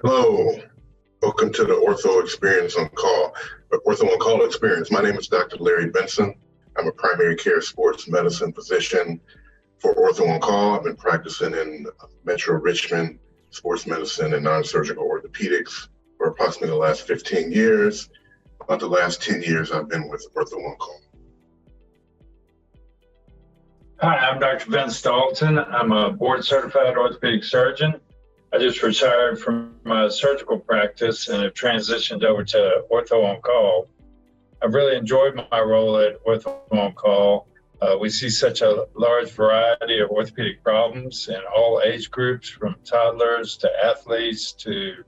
Hello, welcome to the Ortho Experience on Call, Ortho on Call Experience. My name is Dr. Larry Benson. I'm a primary care sports medicine physician for Ortho on Call. I've been practicing in Metro Richmond, sports medicine and non-surgical orthopedics for approximately the last 15 years. About the last 10 years, I've been with Ortho on Call. Hi, I'm Dr. Vince Dalton. I'm a board-certified orthopedic surgeon. I just retired from my surgical practice and have transitioned over to Ortho on Call. I've really enjoyed my role at Ortho on Call. We see such a large variety of orthopedic problems in all age groups, from toddlers to athletes to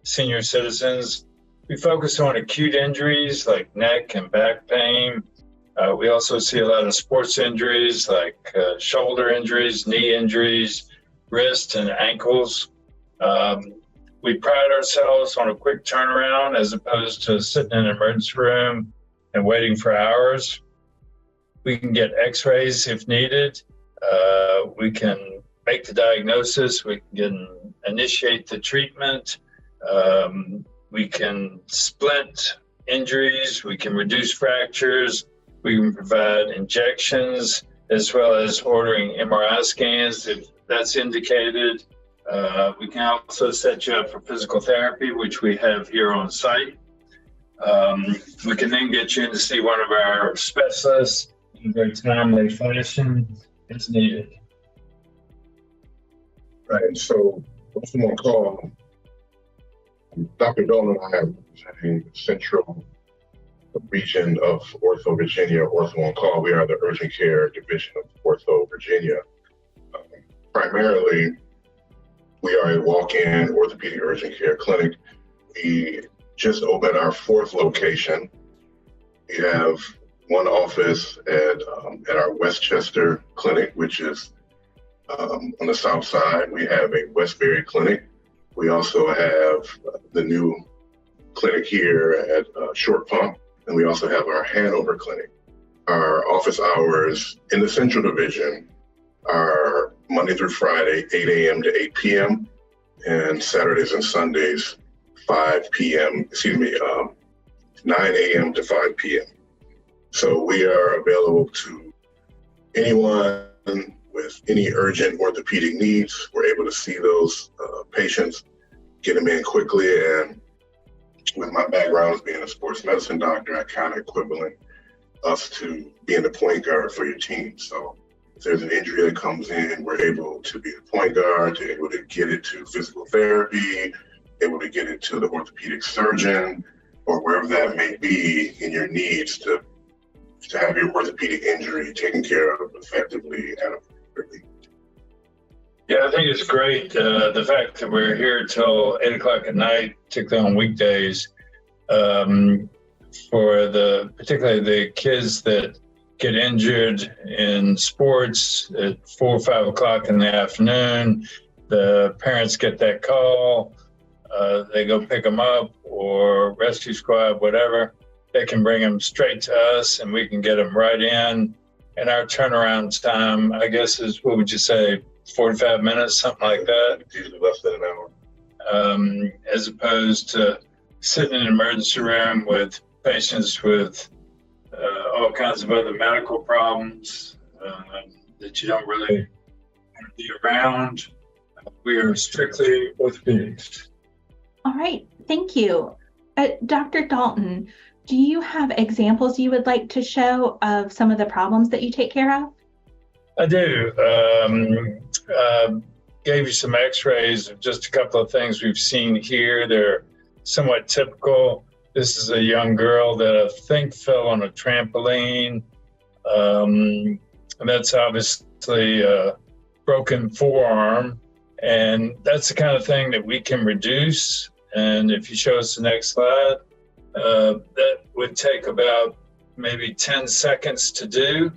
senior citizens. We focus on acute injuries like neck and back pain. We also see a lot of sports injuries like shoulder injuries, knee injuries, wrists and ankles. We pride ourselves on a quick turnaround as opposed to sitting in an emergency room and waiting for hours. We can get x-rays if needed. We can make the diagnosis. We can initiate the treatment. We can splint injuries. We can reduce fractures. We can provide injections as well as ordering MRI scans if that's indicated. We can also set you up for physical therapy, which we have here on site. We can then get you in to see one of our specialists in a very timely fashion as needed. Right, so Ortho on Call, Dr. Dalton and I are representing the central region of OrthoVirginia, Ortho on Call. We are the urgent care division of OrthoVirginia. Primarily, we are a walk-in orthopedic urgent care clinic. We just opened our 4th location. We have one office at our Westchester clinic, which is on the south side. We have a Westbury clinic. We also have the new clinic here at Short Pump, and we also have our Hanover clinic. Our office hours in the central division are Monday through Friday, 8 a.m. to 8 p.m., and Saturdays and Sundays, 9 a.m. to 5 p.m. So we are available to anyone with any urgent orthopedic needs. We're able to see those patients, get them in quickly, and with my background as being a sports medicine doctor, I kind of equivalent us to being the point guard for your team. So if there's an injury that comes in, we're able to be the point guard, to able to get it to physical therapy, able to get it to the orthopedic surgeon, or wherever that may be in your needs to have your orthopedic injury taken care of effectively and appropriately. Yeah, I think it's great, the fact that we're here till 8 o'clock at night, particularly on weekdays, for particularly the kids that get injured in sports at 4 or 5 o'clock in the afternoon. The parents get that call, they go pick them up, or rescue squad, whatever. They can bring them straight to us and we can get them right in. And our turnaround time, I guess, is, what would you say, 45 minutes, something like that? Usually less than an hour. As opposed to sitting in an emergency room with patients with all kinds of other medical problems that you don't really want to be around. We are strictly orthopedics. All right, thank you. Dr. Dalton, do you have examples you would like to show of some of the problems that you take care of? I do. Gave you some x-rays of just a couple of things we've seen here. They're somewhat typical. This is a young girl that I think fell on a trampoline. And that's obviously a broken forearm. And that's the kind of thing that we can reduce. And if you show us the next slide, that would take about maybe 10 seconds to do.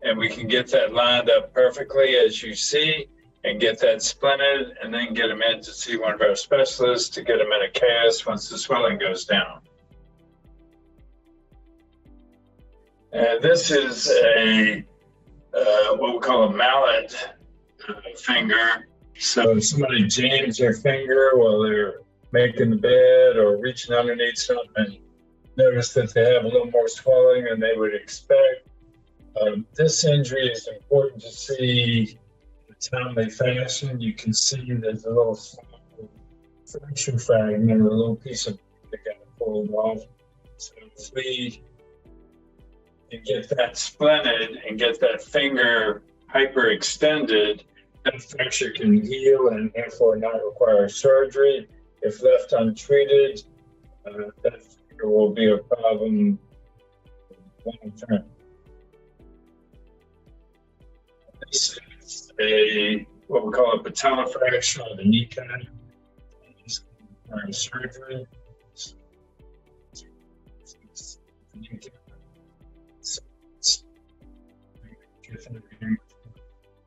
And we can get that lined up perfectly, as you see, and get that splinted, and then get them in to see one of our specialists to get them in a cast once the swelling goes down. This is what we call a mallet finger. So if somebody jams their finger while they're making the bed or reaching underneath something and notice that they have a little more swelling than they would expect. This injury is important to see in a timely fashion. You can see there's a little fracture fragment, a little piece of that got pulled off. So if we can get that splinted and get that finger hyperextended, that fracture can heal and therefore not require surgery. If left untreated, that finger will be a problem long term. This is what we call a patella fracture of the kneecap. It's requiring surgery.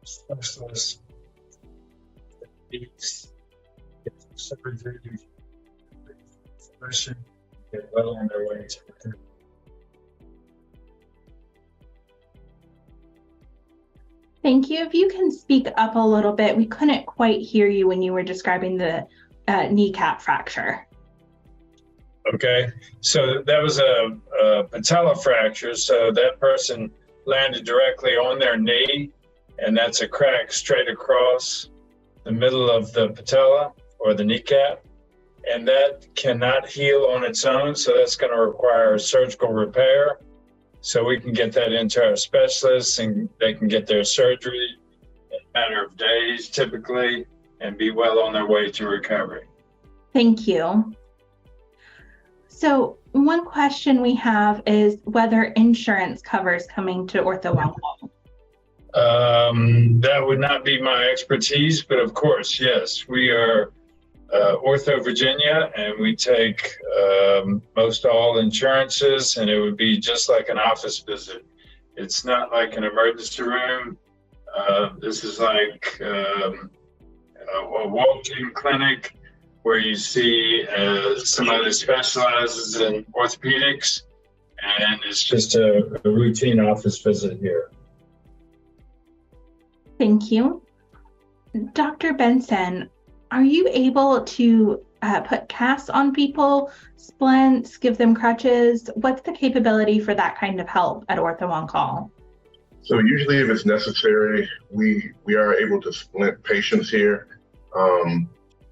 Specialists, surgery, get well on their way to recovery. Thank you. If you can speak up a little bit, we couldn't quite hear you when you were describing the kneecap fracture. Okay, so that was a patella fracture. So that person landed directly on their knee, and that's a crack straight across the middle of the patella or the kneecap. And that cannot heal on its own, so that's going to require surgical repair. So we can get that into our specialists, and they can get their surgery in a matter of days, typically, and be well on their way to recovery. Thank you. So one question we have is whether insurance covers coming to Ortho on Call. That would not be my expertise, but of course, yes, we are OrthoVirginia, and we take most all insurances, and it would be just like an office visit. It's not like an emergency room. This is like a walk-in clinic where you see somebody that specializes in orthopedics, and it's just a routine office visit here. Thank you. Dr. Benson, are you able to put casts on people, splints, give them crutches? What's the capability for that kind of help at Ortho on Call? So usually if it's necessary, we are able to splint patients here.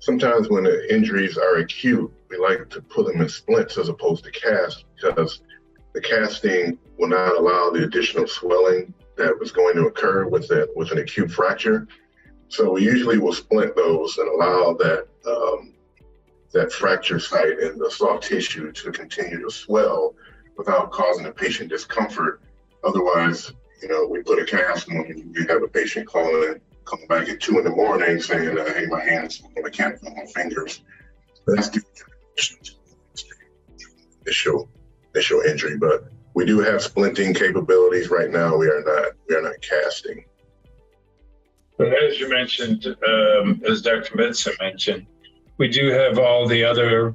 Sometimes when the injuries are acute, we like to put them in splints as opposed to casts, because the casting will not allow the additional swelling that was going to occur with an acute fracture. So we usually will splint those and allow that that fracture site and the soft tissue to continue to swell without causing the patient discomfort. Otherwise, we put a cast on and you have a patient coming back at 2 a.m. saying, hey, my hands, I can't feel my fingers. That's the initial injury, but we do have splinting capabilities. Right now, we are not casting. But as you mentioned, as Dr. Benson mentioned, we do have all the other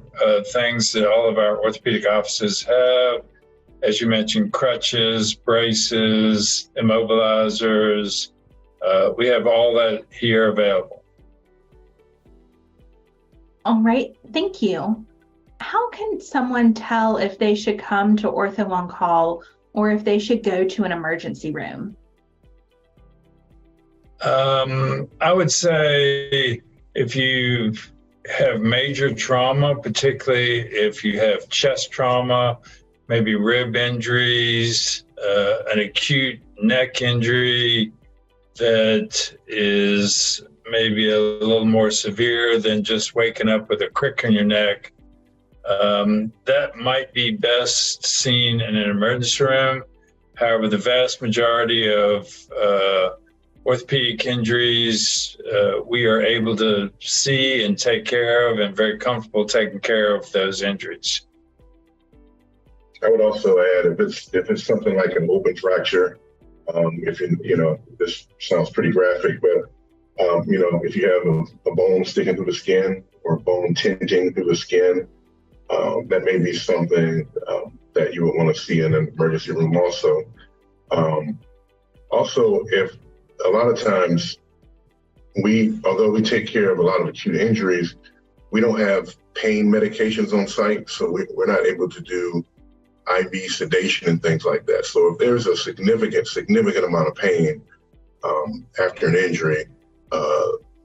things that all of our orthopedic offices have. As you mentioned, crutches, braces, immobilizers. We have all that here available. All right, thank you. How can someone tell if they should come to Ortho on Call or if they should go to an emergency room? I would say if you have major trauma, particularly if you have chest trauma, maybe rib injuries, an acute neck injury that is maybe a little more severe than just waking up with a crick in your neck, that might be best seen in an emergency room. However, the vast majority of orthopedic injuries, we are able to see and take care of, and very comfortable taking care of those injuries. I would also add, if it's something like an open fracture, this sounds pretty graphic, but if you have a bone sticking through the skin or bone tinting through the skin, that may be something that you would want to see in an emergency room also. Also, if a lot of times although we take care of a lot of acute injuries, We don't have pain medications on site, so we're not able to do IV sedation and things like that. So if there's a significant amount of pain after an injury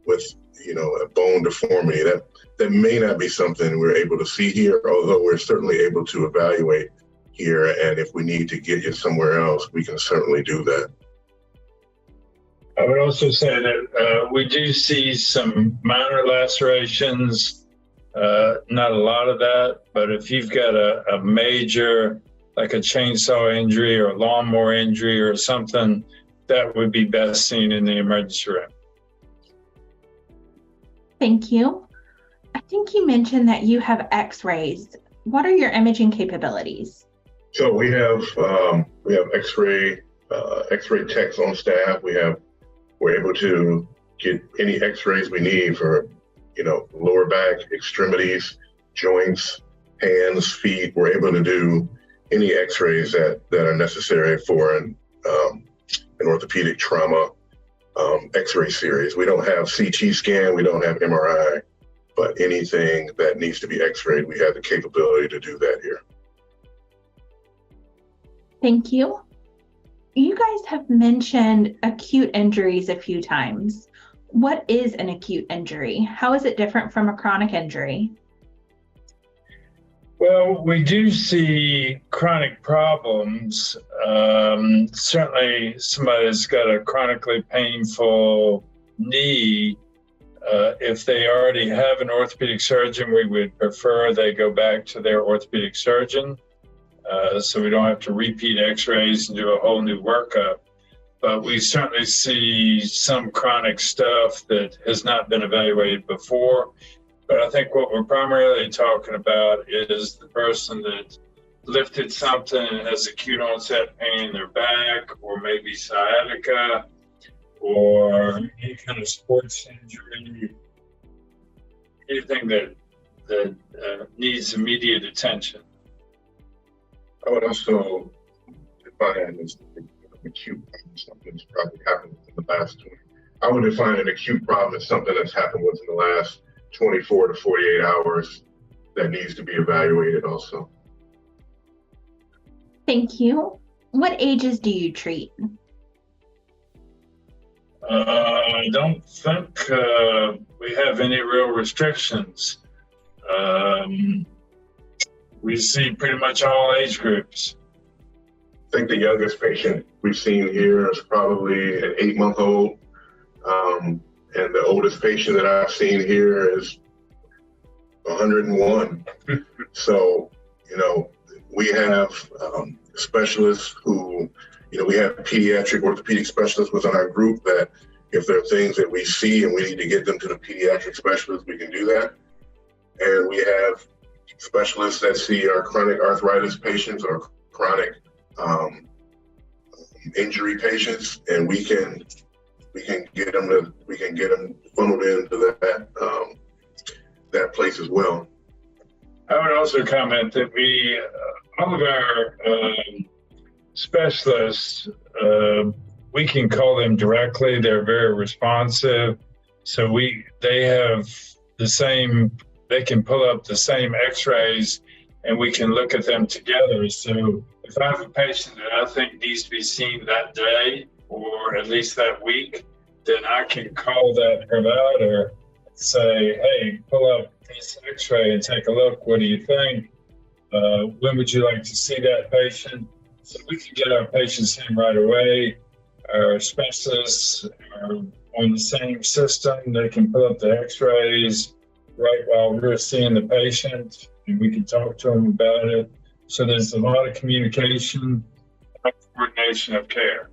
with a bone deformity, that may not be something we're able to see here, although we're certainly able to evaluate here. And if we need to get you somewhere else, we can certainly do that. I would also say that we do see some minor lacerations, not a lot of that, but if you've got a major, like a chainsaw injury or a lawnmower injury or something, that would be best seen in the emergency room. Thank you. I think you mentioned that you have x-rays. What are your imaging capabilities? So we have x-ray techs on staff. We're able to get any x-rays we need for, lower back, extremities, joints, hands, feet. We're able to do any x-rays that are necessary for an orthopedic trauma x-ray series. We don't have CT scan, we don't have MRI, but anything that needs to be x-rayed, we have the capability to do that here. Thank you. You guys have mentioned acute injuries a few times. What is an acute injury? How is it different from a chronic injury? Well, we do see chronic problems. Certainly somebody that's got a chronically painful knee, if they already have an orthopedic surgeon, we would prefer they go back to their orthopedic surgeon. So we don't have to repeat x-rays and do a whole new workup. But we certainly see some chronic stuff that has not been evaluated before. But I think what we're primarily talking about is the person that lifted something and has acute onset pain in their back, or maybe sciatica, or any kind of sports injury, anything that needs immediate attention. I would also define as acute something that's probably happened within the last 20. I would define an acute problem as something that's happened within the last 24 to 48 hours that needs to be evaluated also. Thank you. What ages do you treat? I don't think we have any real restrictions. We see pretty much all age groups. I think the youngest patient we've seen here is probably an 8-month-old. And the oldest patient that I've seen here is 101. So, we have specialists who, we have pediatric orthopedic specialists within our group that if there are things that we see and we need to get them to the pediatric specialist, we can do that. And we have specialists that see our chronic arthritis patients or chronic injury patients, and we can get them funneled into that place as well. I would also comment that all of our specialists, we can call them directly. They're very responsive. So they have they can pull up the same x-rays and we can look at them together. So if I have a patient that I think needs to be seen that day or at least that week, then I can call that provider, say, hey, pull up this x-ray and take a look. What do you think? When would you like to see that patient? So we can get our patients in right away. Our specialists are on the same system. They can pull up the x-rays right while we're seeing the patient, and we can talk to them about it. So there's a lot of communication and coordination of care.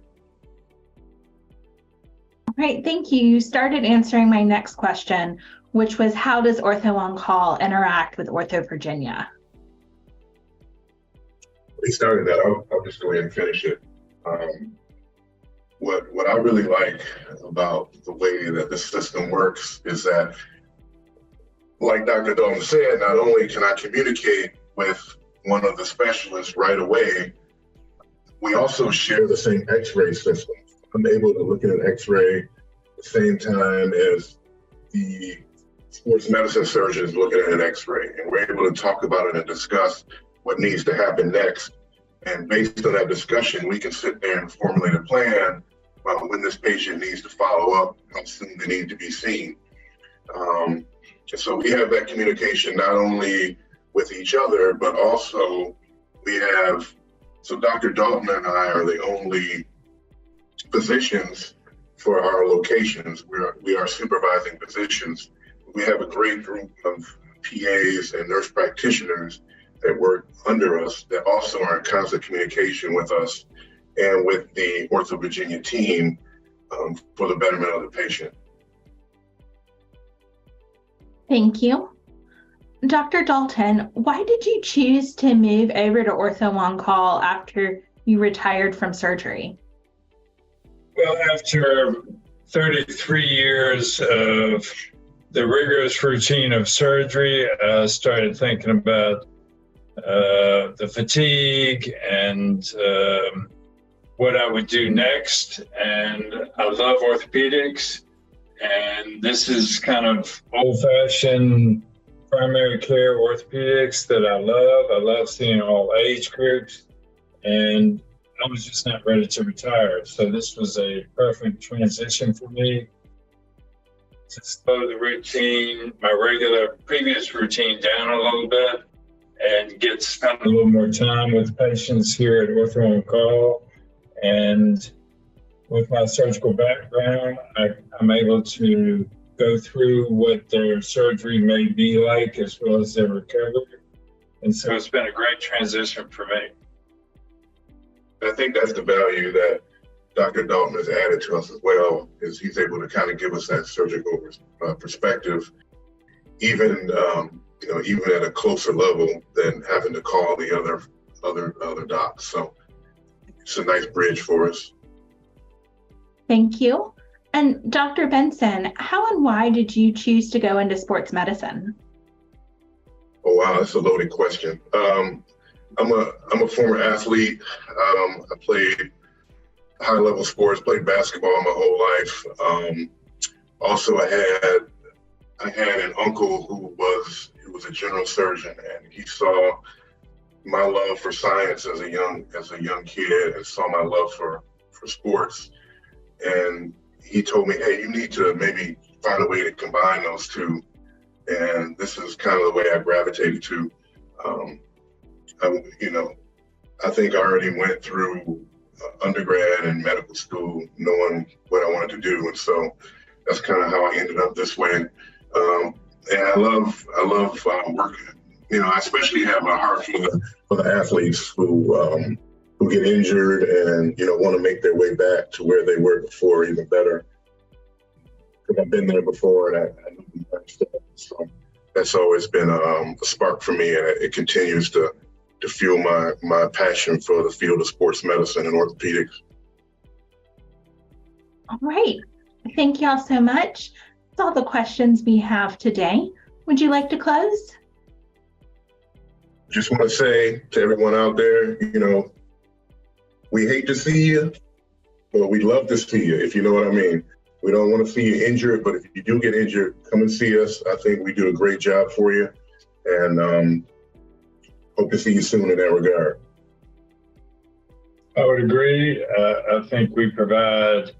All right, thank you. You started answering my next question, which was how does Ortho on Call interact with OrthoVirginia? We started that. I'll just go ahead and finish it. What I really like about the way that the system works is that, like Dr. Dalton said, not only can I communicate with one of the specialists right away, we also share the same x-ray system. I'm able to look at an x-ray at the same time as the sports medicine surgeons looking at an x-ray, and we're able to talk about it and discuss what needs to happen next. And based on that discussion, we can sit there and formulate a plan about when this patient needs to follow up, how soon they need to be seen. And so we have that communication not only with each other, but also so Dr. Dalton and I are the only physicians for our locations. We are supervising physicians. We have a great group of PAs and nurse practitioners that work under us that also are in constant communication with us and with the OrthoVirginia team for the betterment of the patient. Thank you. Dr. Dalton, why did you choose to move over to Ortho On Call after you retired from surgery? Well, after 33 years of the rigorous routine of surgery, I started thinking about the fatigue and what I would do next. And I love orthopedics. And this is kind of old-fashioned primary care orthopedics that I love. I love seeing all age groups. And I was just not ready to retire. So this was a perfect transition for me to slow the routine, my regular previous routine down a little bit and get to spend a little more time with patients here at Ortho On Call. And with my surgical background, I'm able to go through what their surgery may be like as well as their recovery. And so it's been a great transition for me. I think that's the value that Dr. Dalton has added to us as well, is he's able to kind of give us that surgical perspective, even even at a closer level than having to call the other docs. So it's a nice bridge for us. Thank you. And Dr. Benson, how and why did you choose to go into sports medicine? Oh wow, that's a loaded question. I'm a former athlete. I played high-level sports, played basketball my whole life. Also, I had an uncle who was a general surgeon, and he saw my love for science as a young kid, and saw my love for sports. And he told me, hey, you need to maybe find a way to combine those two. And this is kind of the way I gravitated to. I think I already went through undergrad and medical school knowing what I wanted to do. And so that's kind of how I ended up this way. And I love working. I especially have a heart for the athletes who get injured and, want to make their way back to where they were before, even better. Because I've been there before and I know the understand. So that's always been a spark for me, and it continues to fuel my passion for the field of sports medicine and orthopedics. All right. Thank you all so much. That's all the questions we have today. Would you like to close? Just want to say to everyone out there, we hate to see you, but we love to see you, if you know what I mean. We don't want to see you injured, but if you do get injured, come and see us. I think we do a great job for you, and hope to see you soon in that regard. I would agree. I think we provide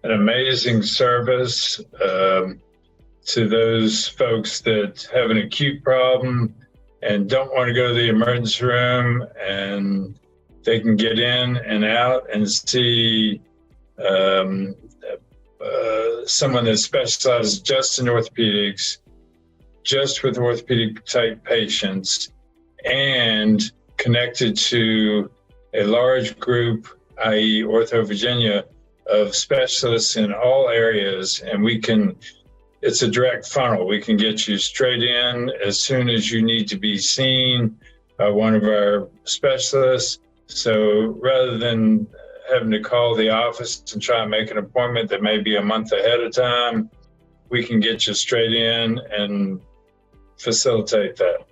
an amazing service to those folks that have an acute problem and don't want to go to the emergency room, and they can get in and out and see someone that specializes just in orthopedics, just with orthopedic type patients, and connected to a large group, i.e. OrthoVirginia, of specialists in all areas. And it's a direct funnel. We can get you straight in as soon as you need to be seen by one of our specialists. So rather than having to call the office and try and make an appointment that may be a month ahead of time, we can get you straight in and facilitate that.